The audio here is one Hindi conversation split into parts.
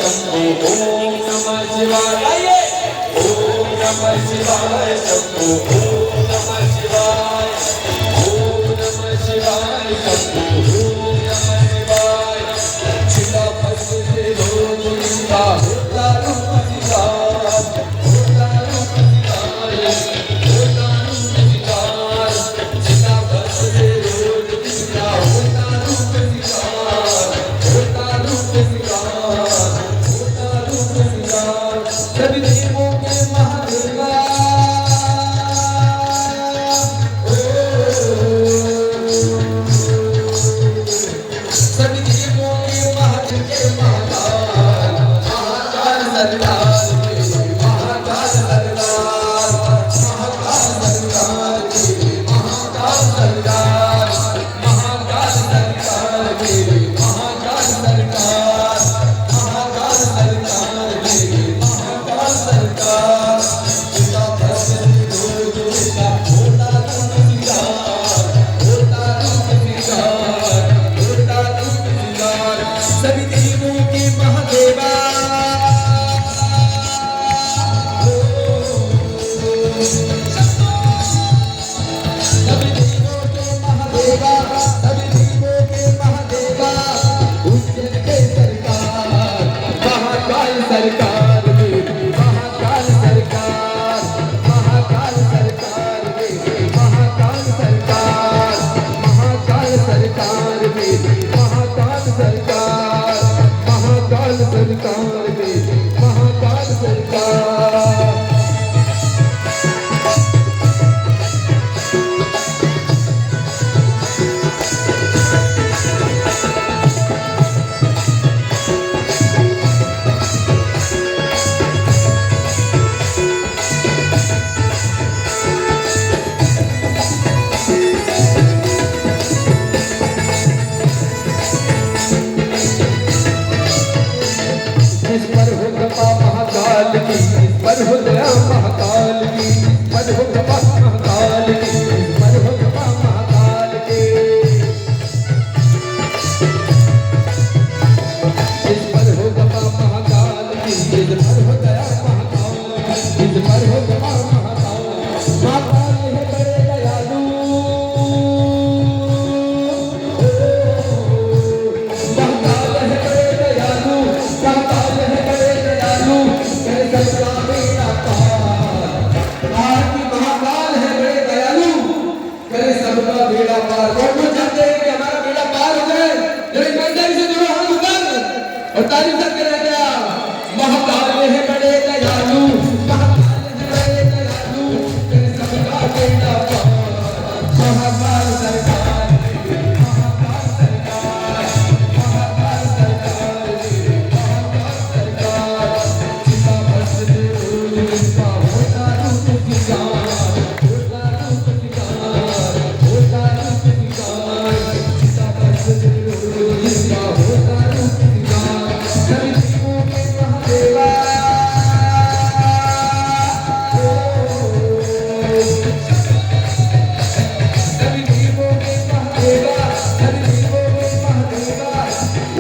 शंभो ओम नमः शिवाय ओम नमः शिवाय शंभो ओम नमः शिवाय ओम नमः शिवाय शंभो ओम नमः शिवाय चिता भस्म से रोग निंदा होता रूप विकार होता रूप विकार चिता भस्म से रोग निंदा होता रूप विकार होता रूप विकार सभी देवों के महादेवा सभी देवों के महादेव के महाकाल महाकाल सरकार महाकाल सरकार महाकाल सरकार महाकाल सरकार महाकाल सरकार महाकाल सरकार महाकाल सरकार महाकाल सरकार पिता भस्म रोग का होता रूप विकार होता रूप विकार होता रूप विकार सभी देवों के महादेवा सभी देवों के महादेवा सभी देवों के महादेवा उज्जैन के सरकार महाकाल सरकार महाकाल सरकार महाकाल सरकार महाकाल सरकार महाकाल सरकार महाकाल सरकार महाकाल सरकार महाकाल सरकार इस पर हो कृपा महाकाल की इस पर हो दया महाकाल की इस पर हो कृपा महाकाल की इस पर हो कृपा महाकाल की इस पर हो कृपा महाकाल की इस पर हो दया महाकाल की इस पर हो कृपा महाकाल महाकाल है बड़े दयालु महाकाल है बड़े दयालु महाकाल है बड़े दयालु करे सबका बेड़ा पार भारती महाकाल है बड़े दयालु करे सबका बेड़ा पार कौन चाहते हैं कि हमारा बेड़ा पार हो जाए जो ईमानदारी से जुड़ो हाथ ऊपर और तारीफ करके रह गया महाकाल है बड़े दयालु महाकाल है बड़े दयालु करे सबका बेड़ा पार महाकाल सरकार महाकाल सरकार महाकाल सरकार महाकाल सरकार चिता भस्म से रोग निंदा होता रूप विकार होता रूप विकार होता रूप विकार चिता भस्म से रोग निंदा होता रूप विकार सभी देवों के महादेवा सभी देवों के महादेवा सभी देवों के महादेवा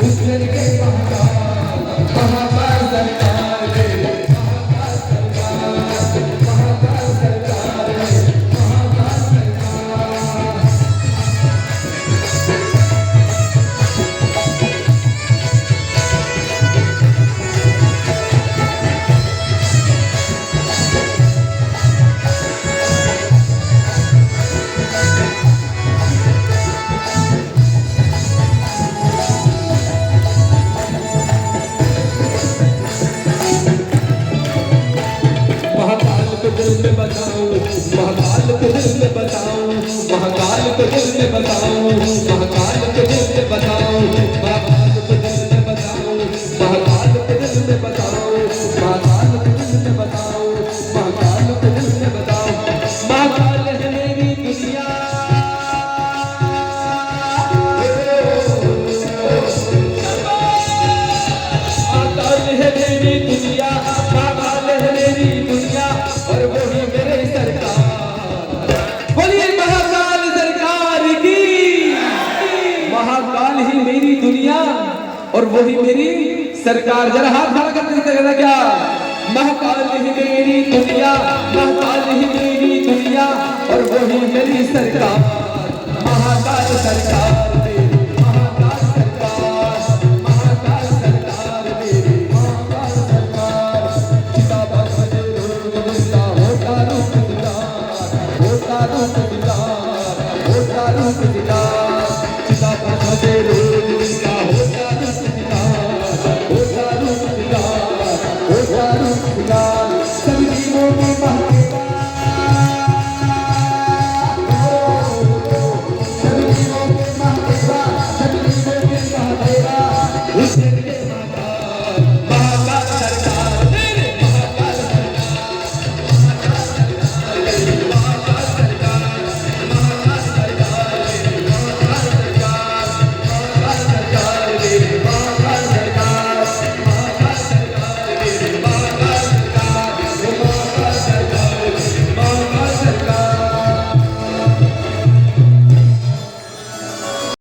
उज्जैन के महाकाल महाकाल सरकार महाकाल सरकार महाकाल सरकार महाकाल सरकार महाकाल को दिल में बताओ महाकाल को दिल में बताओ महाकाल को दिल में बताओ महाकाल को दिल में बताओ महाकाल को दिल में बताओ महाकाल को दिल में बताओ महाकाल को दिल में बताओ महाकाल को दिल में बताओ महाकाल है मेरी दुनिया महाकाल है मेरी दुनिया महाकाल है मेरी दुनिया और वही मेरे सरकार बोलिए महाकाल सरकार की महाकाल ही मेरी दुनिया और वही मेरी सरकार जरा हाथ खड़ा करते कहना क्या, महाकाल ही मेरी दुनिया, महाकाल ही मेरी दुनिया और वही मेरी सरकार, महाकाल सरकार।